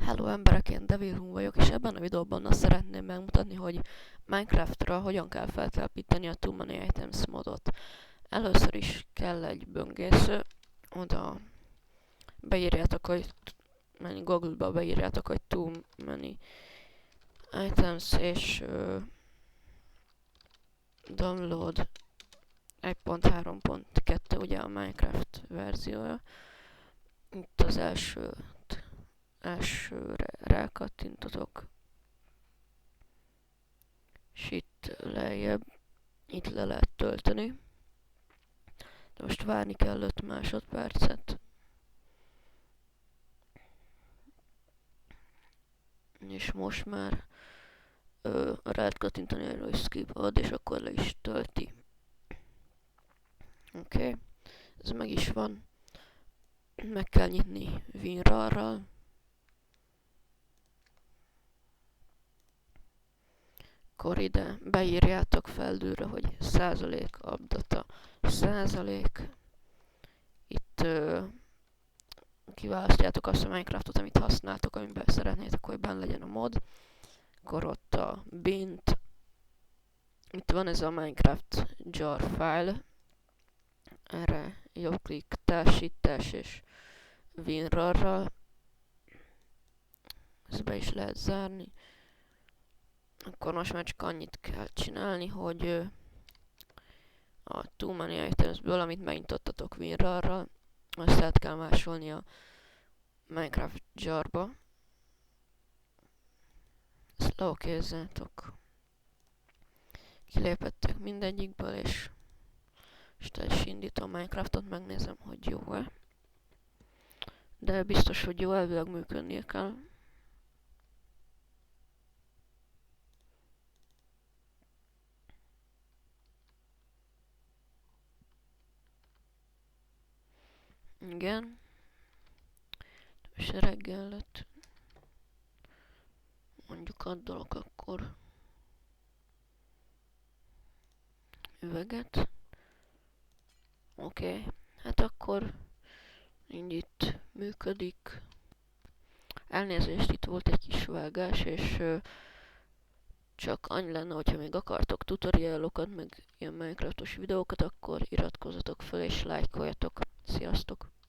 Hello emberek, én Devilhun vagyok, és ebben a videóban azt szeretném megmutatni, hogy Minecraftra hogyan kell feltelepíteni a Too Many Items modot. Először is kell egy böngésző, oda beírjátok, hogy Google-ba beírjátok, hogy Too Many Items, és download 1.3.2 ugye a Minecraft verziója. Itt az elsőre rákattintotok, és itt lejjebb, itt le lehet tölteni. De most várni kell 5 másodpercet. És most már lehet kattintani erről, hogy skip ad, és akkor le is tölti. Oké, ez meg is van. Meg kell nyitni WinRAR-ral. Akkor ide beírjátok feldülre, hogy %updata %. Itt kiválasztjátok azt a Minecraftot, amit használtok, amiben szeretnétek, hogy benne legyen a mod. Akkor ott a bint. Itt van ez a Minecraft jar file. Erre jobbklik, társítás és WinRAR-ral. Ezt be is lehet zárni. Akkor most már csak annyit kell csinálni, hogy a Too Many Items-ből, amit megnyitottatok WinRAR-ral, azt át kell másolni a Minecraft jarba. Ezt leokézzátok. Kilépettek mindegyikből, és el is indítom Minecraftot, megnézem, hogy jó-e. De biztos, hogy jó, elvileg működnie kell. Igen. És reggel lett. Mondjuk addalok akkor üveget. Oké. Hát akkor így itt működik. Elnézést, itt volt egy kis vágás, és csak annyi lenne, hogyha még akartok tutorialokat, meg ilyen Minecraftos videókat, akkor iratkozzatok fel és lájkoljatok. Sziasztok!